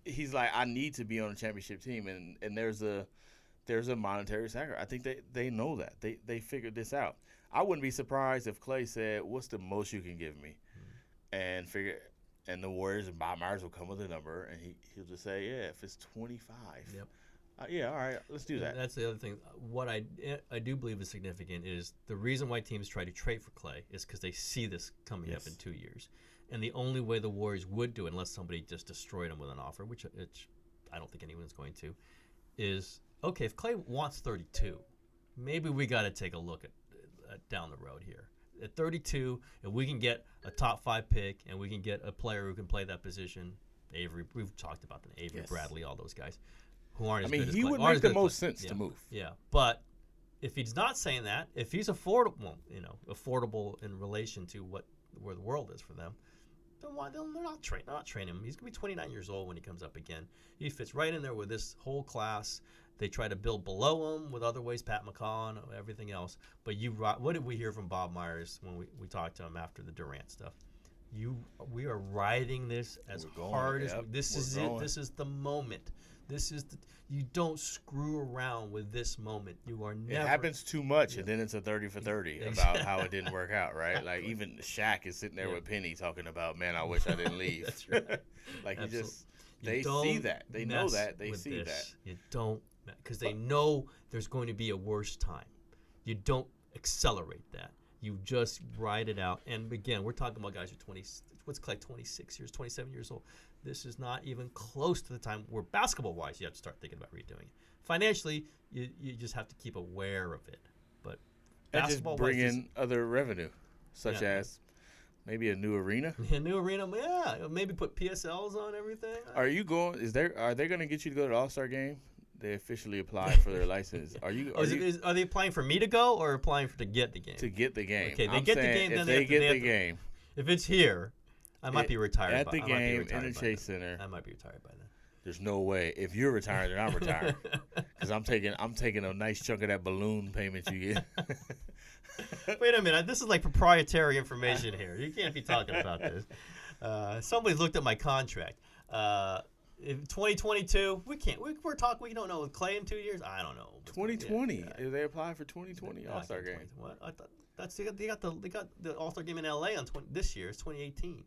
S1: He's like, I need to be on a championship team, and there's a monetary sacrifice. I think they know that. They figured this out. I wouldn't be surprised if Klay said, what's the most you can give me? And the Warriors and Bob Myers will come with a number, and he'll just say, yeah, if it's 25.
S2: Yep.
S1: Yeah, all right, let's do that.
S2: And that's the other thing. What I do believe is significant is the reason why teams try to trade for Klay is because they see this coming up in 2 years. And the only way the Warriors would do it, unless somebody just destroyed them with an offer, which I don't think anyone's going to, is, okay, if Klay wants 32, maybe we got to take a look at down the road here. At 32, if we can get a top 5 pick and we can get a player who can play that position, Avery, we've talked about them, Avery,
S1: yes.
S2: Bradley, all those guys who aren't as
S1: I mean,
S2: good as
S1: he
S2: Klay.
S1: would
S2: Aren't
S1: make
S2: as
S1: the
S2: good as
S1: most
S2: Klay.
S1: sense
S2: Yeah.
S1: to move.
S2: Yeah, but if he's not saying that, if he's affordable, in relation to where the world is for them, then why they're not training him. He's gonna be 29 years old when he comes up again. He fits right in there with this whole class. They try to build below him with other ways, Pat McCaw and everything else. But what did we hear from Bob Myers when we talked to him after the Durant stuff? We are riding this as hard as this is it. This is the moment. You don't screw around with this moment. You are never.
S1: It happens too much, and then it's a 30 for 30 about how it didn't work out, right? Like even Shaq is sitting there with Penny talking about, man, I wish I didn't leave.
S2: That's right.
S1: Like
S2: Absolutely.
S1: they see that. They know that. They see that.
S2: You don't, because they know there's going to be a worse time. You don't accelerate that. You just ride it out. And again, we're talking about guys who are 20. What's Klay? 26 years, 27 years old. This is not even close to the time where basketball-wise you have to start thinking about redoing it. Financially, you just have to keep aware of it. But
S1: and just bring in other revenue, such as maybe a new arena.
S2: A new arena, yeah. Maybe put PSLs on everything.
S1: Are you going? Are they going to get you to go to the All-Star game? They officially applied for their license. Are they To get the game.
S2: Okay, they get the game.
S1: Then they get the game.
S2: If it's here, I might be retired.
S1: At the game in the Chase Center.
S2: I might be retired by then.
S1: There's no way. If you're retired, then I'm retired. Because I'm taking a nice chunk of that balloon payment you get.
S2: Wait a minute. This is like proprietary information here. You can't be talking about this. Somebody's looked at my contract. In 2022, we can't. We're talking. We don't know with Klay in 2 years. I don't know.
S1: 2020. They applied for 2020 All-Star game.
S2: What? I thought they got the All-Star game in LA on this year. It's 2018.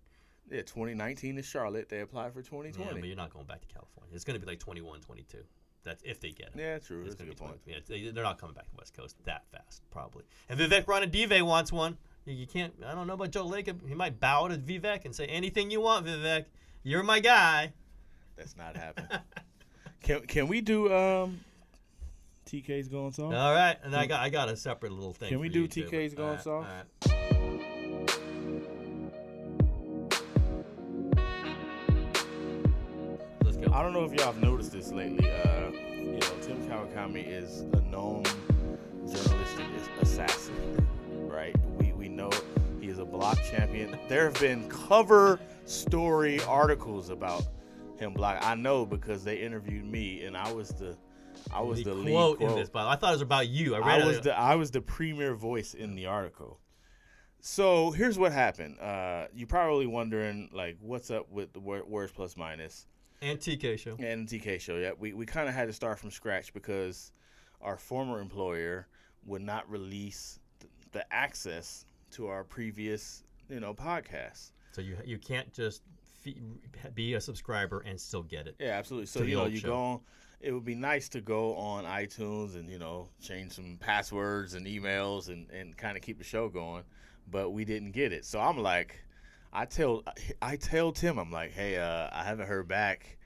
S1: Yeah, 2019 is Charlotte. They applied for 2020.
S2: Yeah, but you're not going back to California. It's going to be like 21, 22. That's if they get it.
S1: Yeah, true. That's a good point.
S2: Yeah, they're not coming back to West Coast that fast, probably. And Vivek Ranadive wants one. You can't. I don't know about Joe Lacob. He might bow to Vivek and say anything you want, Vivek. You're my guy.
S1: That's not happening. Can we do TK's Going Soft?
S2: All right, and I got a separate little thing.
S1: Can we do TK's Going Soft?
S2: All right. Let's go.
S1: I don't know if y'all have noticed this lately. Tim Kawakami is a known journalistic assassin, right? We know he is a block champion. There have been cover story articles about him block. I know because they interviewed me, and I was the lead quote
S2: in this. But I thought it was about you.
S1: I was the premier voice in the article. So here's what happened. You're probably wondering like, what's up with the Warriors Plus Minus
S2: and TK show.
S1: And TK show. Yeah, we kind of had to start from scratch because our former employer would not release the access to our previous podcasts.
S2: So you can't just be a subscriber and still get it.
S1: Yeah, absolutely. So you go on. It would be nice to go on iTunes and change some passwords and emails and kind of keep the show going, but we didn't get it. So I'm like, I tell Tim, I'm like, hey, I haven't heard back.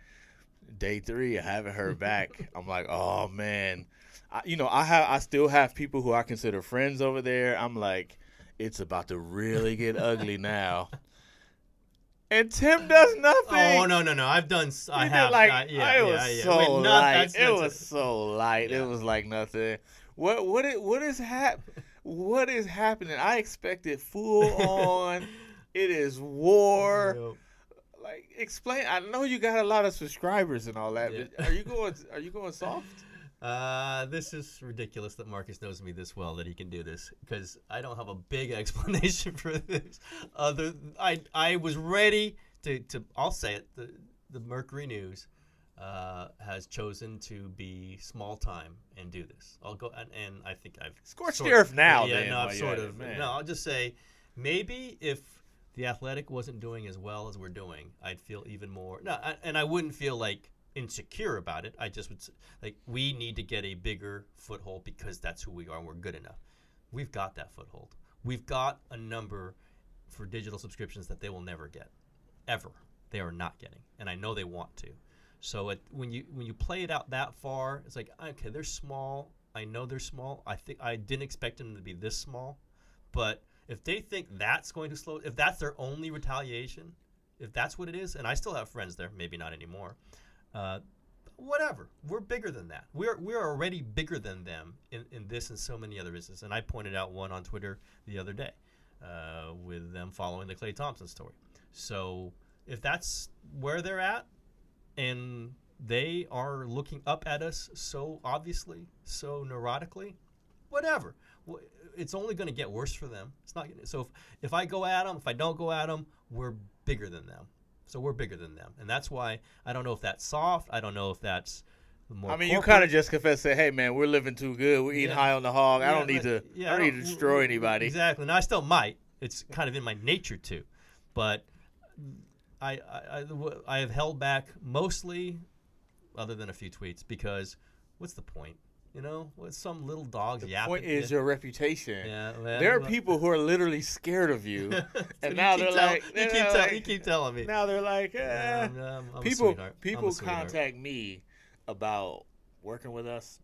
S1: Day 3, I haven't heard back. I'm like, oh man, I still have people who I consider friends over there. I'm like, it's about to really get ugly now. And Tim does nothing.
S2: Oh no! I've done.
S1: It was so light. It was so light.
S2: Yeah.
S1: It was like nothing. What is happening? I expected full on. It is war.
S2: Yep.
S1: Like explain. I know you got a lot of subscribers and all that.
S2: Yeah.
S1: But are you going soft?
S2: This is ridiculous that Marcus knows me this well that he can do this because I don't have a big explanation for this. I was ready to I'll say it. The Mercury News has chosen to be small time and do this. I'll go and I think I've
S1: scorched the earth now.
S2: Yeah,
S1: then,
S2: no, I've sort of.
S1: Man.
S2: No, I'll just say maybe if the Athletic wasn't doing as well as we're doing, I'd feel even more. No, and I wouldn't feel like insecure about it. I just would like we need to get a bigger foothold because that's who we are and we're good enough. We've got that foothold. We've got a number for digital subscriptions that they will never get, ever. They are not getting, and I know they want to. So when you play it out that far, it's like, okay, they're small. I know they're small. I didn't expect them to be this small, but if they think that's going to slow, if that's their only retaliation, if that's what it is, and I still have friends there, maybe not anymore. Whatever. We're bigger than that. We're already bigger than them in this and so many other instances. And I pointed out one on Twitter the other day with them following the Klay Thompson story. So if that's where they're at and they are looking up at us so obviously, so neurotically, whatever. It's only going to get worse for them. It's not. So if I go at them, if I don't go at them, we're bigger than them. So we're bigger than them, and that's why I don't know if that's soft. I don't know if that's more.
S1: I mean,
S2: corporate.
S1: you kind of just confess, say, "Hey, man, we're living too good. We're eating high on the hog. I don't need to. I don't need to destroy anybody."
S2: Exactly. Now I still might. It's kind of in my nature to, but I have held back mostly, other than a few tweets, because what's the point? You know, with some little dogs yapping.
S1: The point is your reputation.
S2: Yeah,
S1: there are people who are literally scared of you, and now they're like,
S2: you keep telling me.
S1: Now they're like,
S2: I'm
S1: people contact me about working with us.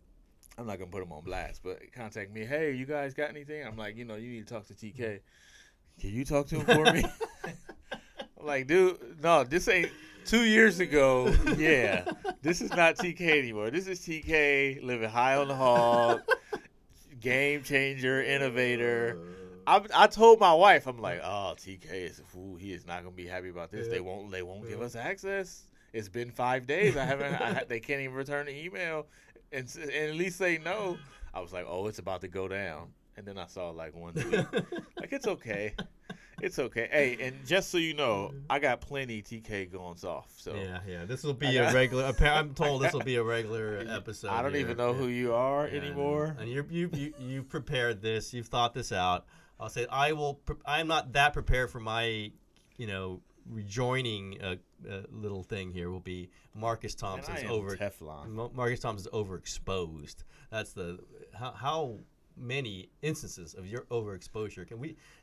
S1: I'm not gonna put them on blast, but contact me. Hey, you guys got anything? I'm like, you need to talk to TK. Can you talk to him for me? I'm like, dude, no, this ain't. 2 years ago, yeah, this is not TK anymore. This is TK living high on the hog, game changer, innovator. I told my wife, I'm like, oh, TK is a fool. He is not gonna be happy about this. They won't give us access. It's been 5 days. They can't even return the email, and at least say no. I was like, oh, it's about to go down. And then I saw like one tweet, like it's okay. It's okay. Hey, and just so you know, I got plenty TK going soft. So
S2: yeah. This will be a regular. I'm told this will be a regular episode.
S1: I don't even know who you are anymore.
S2: And you've prepared this. You've thought this out. I'll say I'm not that prepared for my, rejoining little thing here. Will be Marcus Thompson's
S1: Teflon.
S2: Marcus Thompson's overexposed. That's how many instances of your overexposure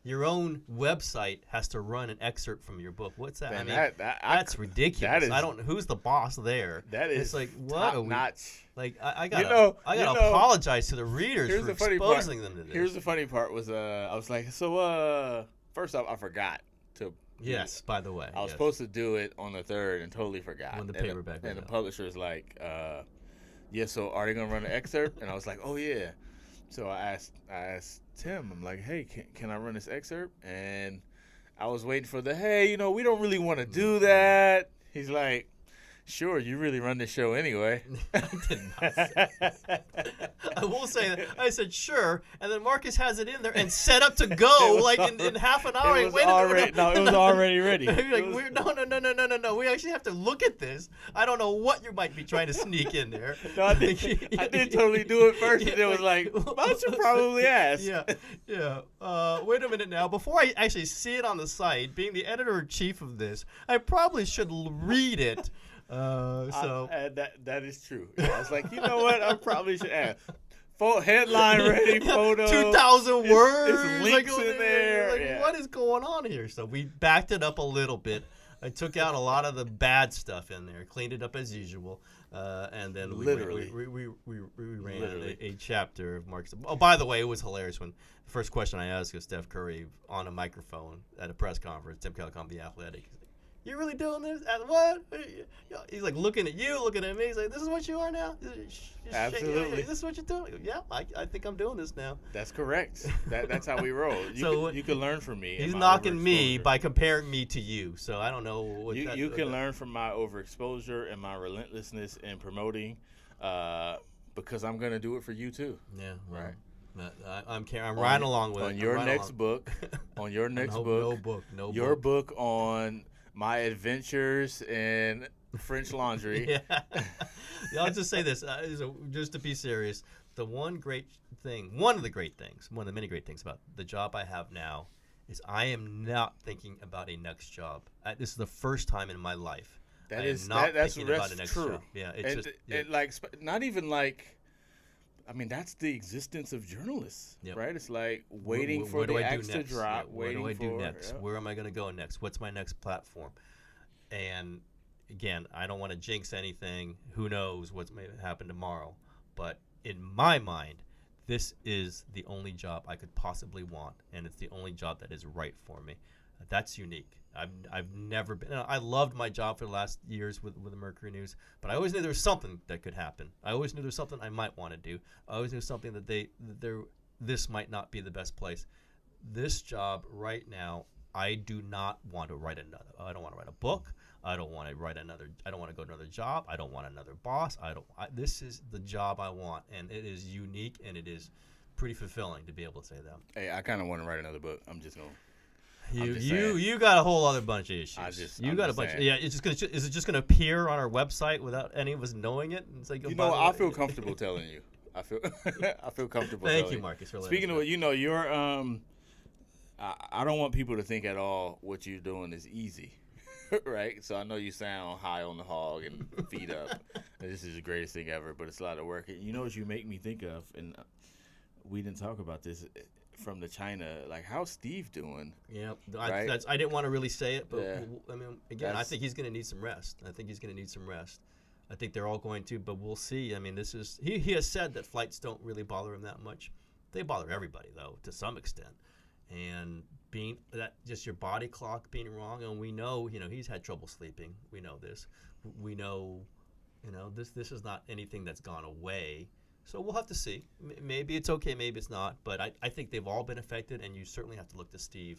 S2: your own website has to run an excerpt from your book. What's that?
S1: Man,
S2: that's ridiculous. I don't. Who's the boss there?
S1: That is.
S2: It's like what?
S1: Top notch.
S2: Like I gotta apologize to the readers for exposing them to this.
S1: Here's the funny part was I was like, so first off, I forgot to.
S2: Yes, by the way,
S1: I was supposed to do it on the 3rd and totally forgot.
S2: When the paperback
S1: and the publisher is like, yeah, so are they gonna run an excerpt? And I was like, oh yeah. So I asked Tim, I'm like, hey, can I run this excerpt? And I was waiting for hey, we don't really want to do that. He's like, sure, you really run this show anyway.
S2: I did not say that. I will say that. I said, sure, and then Marcus has it in there and set up to go like in half an hour.
S1: It was already ready.
S2: No. We actually have to look at this. I don't know what you might be trying to sneak in there.
S1: No, I did totally do it first, and it was like, I should probably ask.
S2: Yeah. Wait a minute now. Before I actually see it on the site, being the editor-in-chief of this, I probably should read it.
S1: That is true. I was like, you know what? I probably should ask. Headline ready photo.
S2: 2,000 words.
S1: It's links in there.
S2: What is going on here? So we backed it up a little bit. I took out a lot of the bad stuff in there, cleaned it up as usual, and then we ran a chapter of Marcus. Oh, by the way, it was hilarious when the first question I asked was Steph Curry on a microphone at a press conference. Tim Kawakami, the Athletic. You really doing this? What? He's like looking at you, looking at me. He's like, this is what you are now?
S1: Absolutely.
S2: This is what you're doing? Yeah, I think I'm doing this now.
S1: That's correct. That's how we roll. You can learn from me.
S2: He's knocking me by comparing me to you. So I don't know what
S1: you can learn from my overexposure and my relentlessness in promoting because I'm going to do it for you too.
S2: Yeah, right. I'm riding along with it.
S1: On your next book. Your book on my adventures in French laundry.
S2: Yeah, I'll just say this, just to be serious. One of the great things, one of the many great things about the job I have now is I am not thinking about a next job. This is the first time in my life
S1: that's
S2: thinking about a next
S1: true.
S2: job. Yeah,
S1: not even like I mean, that's the existence of journalists,
S2: Yep.
S1: right? It's like waiting for
S2: what do
S1: the
S2: I do
S1: axe to
S2: next?
S1: drop.
S2: Yeah, what do I do
S1: waiting for
S2: next?
S1: yeah.
S2: Where am I going to go next? What's my next platform? And again, I don't want to jinx anything. Who knows what's may happen tomorrow? But in my mind, this is the only job I could possibly want, and it's the only job that is right for me. That's unique. I've never been. I loved my job for the last years with the Mercury News, but I always knew there was something that could happen. I always knew there was something I might want to do. I always knew something this might not be the best place. This job right now, I do not want to write another. I don't want to write a book. I don't want to write another. I don't want to go to another job. I don't want another boss. This is the job I want, and it is unique, and it is pretty fulfilling to be able to say that.
S1: Hey, I kind of want to write another book. I'm just gonna.
S2: You got a whole other bunch of issues.
S1: I'm
S2: got
S1: just
S2: a bunch.
S1: saying.
S2: Yeah, is it just gonna appear on our website without any of us knowing it? It's like,
S1: I feel comfortable telling you. I feel comfortable.
S2: Thank you, Marcus. For
S1: Speaking of what, you're I don't want people to think at all what you're doing is easy, right? So I know you sound high on the hog and feet up. This is the greatest thing ever, but it's a lot of work. You know what you make me think of, and we didn't talk about this. From the China, like how's Steve doing?
S2: Yeah,
S1: right?
S2: I didn't want to really say it, but
S1: Yeah.
S2: I mean, again, I think he's going to need some rest. I think they're all going to, but we'll see. I mean, this is he has said that flights don't really bother him that much. They bother everybody though, to some extent, and being that just your body clock being wrong, and we know, he's had trouble sleeping. We know this. We know, this is not anything that's gone away. So we'll have to see. Maybe it's okay, maybe it's not. But I think they've all been affected, and you certainly have to look to Steve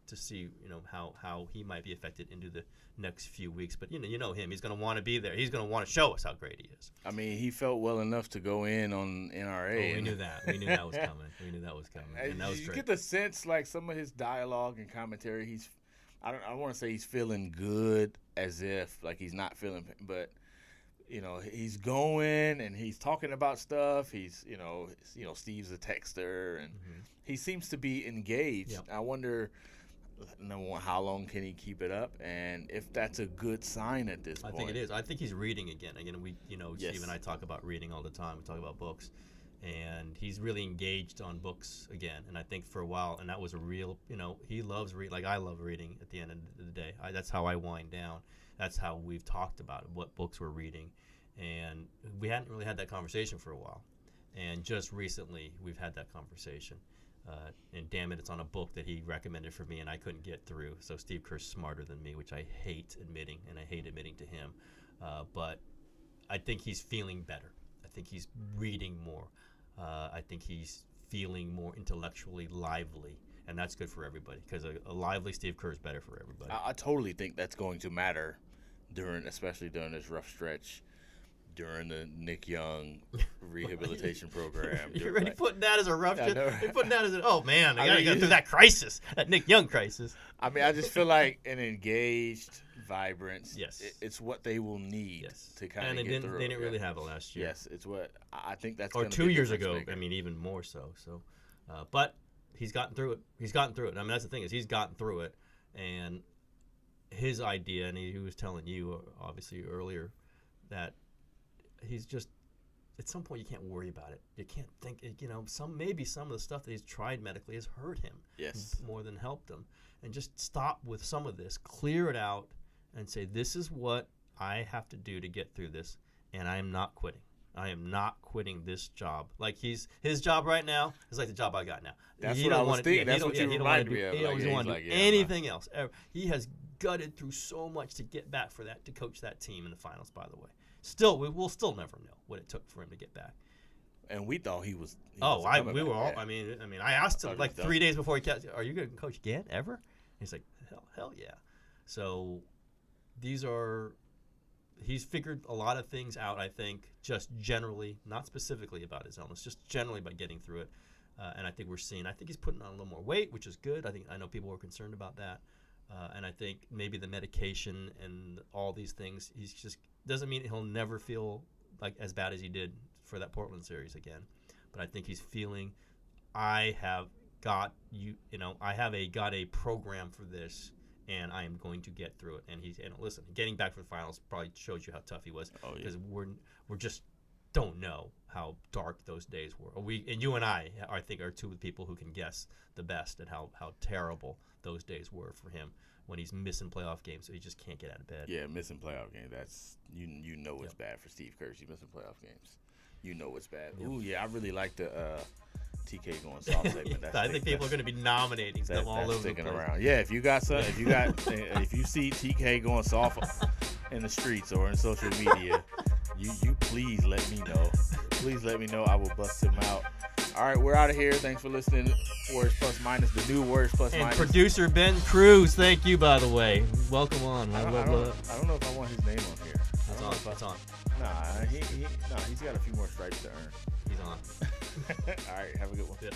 S2: to see how he might be affected into the next few weeks. But you know him. He's going to want to be there. He's going to want to show us how great he is.
S1: I mean, he felt well enough to go in on NRA.
S2: Oh, we knew that. We knew that was coming. And that was
S1: You
S2: great.
S1: get the sense, like some of his dialogue and commentary, I don't want to say he's feeling good as if like he's not feeling, but. He's going and he's talking about stuff. He's, Steve's a texter and he seems to be engaged.
S2: Yep.
S1: I wonder, number one, how long can he keep it up, and if that's a good sign at this point.
S2: I think it is. I think he's reading again. Again,
S1: Yes.
S2: Steve and I talk about reading all the time. We talk about books, and he's really engaged on books again. And I think for a while, and that was a real, he loves reading. Like I love reading. At the end of the day, that's how I wind down. That's how we've talked about it, what books we're reading. And we hadn't really had that conversation for a while. And just recently, we've had that conversation. And damn it, it's on a book that he recommended for me, and I couldn't get through. So Steve Kerr's smarter than me, which I hate admitting, and I hate admitting to him. But I think he's feeling better. I think he's reading more. I think he's feeling more intellectually lively. And that's good for everybody, because a lively Steve Kerr is better for everybody.
S1: I totally think that's going to matter especially during this rough stretch, during the Nick Young rehabilitation program.
S2: You're already putting that as a rough stretch. You're putting that as oh man, I gotta go through that crisis, that Nick Young crisis.
S1: I mean, I just feel like an engaged, vibrant.
S2: Yes.
S1: It's what they will need to kind of get through.
S2: They didn't really have it last year.
S1: Yes, it's what I think that's.
S2: Or 2 years ago. I mean, even more so. So, but he's gotten through it. I mean, that's the thing, is he's gotten through it, and his idea, and he was telling you obviously earlier that he's just, at some point you can't worry about it. You can't think, maybe some of the stuff that he's tried medically has hurt him more than helped him. And just stop with some of this, clear it out, and say, this is what I have to do to get through this, and I am not quitting. I am not quitting this job. Like his job right now is like the job I got now.
S1: That's what I was thinking. That's what you reminded me of.
S2: He doesn't want to do anything else. He has gutted through so much to get back for that, to coach that team in the finals, by the way. Still, we'll still never know what it took for him to get back.
S1: And we thought he was.
S2: We were all. I mean, I asked him like 3 days before he catch, "Are you going to coach again ever?" He's like, "Hell yeah." So he's figured a lot of things out. I think just generally, not specifically about his illness, just generally by getting through it. And I think we're seeing. I think he's putting on a little more weight, which is good. I know people were concerned about that. And I think maybe the medication and all these things, he's just doesn't mean he'll never feel like as bad as he did for that Portland series again. But I think he's feeling, I have got a program for this, and I am going to get through it. And listen, getting back for the finals probably shows you how tough he was, because we're just don't know how dark those days were. And you and I think are two of the people who can guess the best at how terrible those days were for him when he's missing playoff games, so he just can't get out of bed.
S1: Yeah, missing playoff games. That's you know it's bad for Steve Kerr. He's missing playoff games. You know it's bad. Yep. Ooh, yeah, I really like the TK going soft segment.
S2: I think people are going to be nominating them all over the place.
S1: Around. Yeah, if you see TK going soft in the streets or in social media, you please let me know. Please let me know. I will bust him out. All right, we're out of here. Thanks for listening. Words Plus Minus, the new Words Plus Minus.
S2: And producer Ben Cruz, thank you, by the way. Welcome on.
S1: I don't know if I want his name on here.
S2: That's on.
S1: Nah, he's got a few more stripes to earn.
S2: He's on.
S1: All right, have a good one.
S2: Yeah.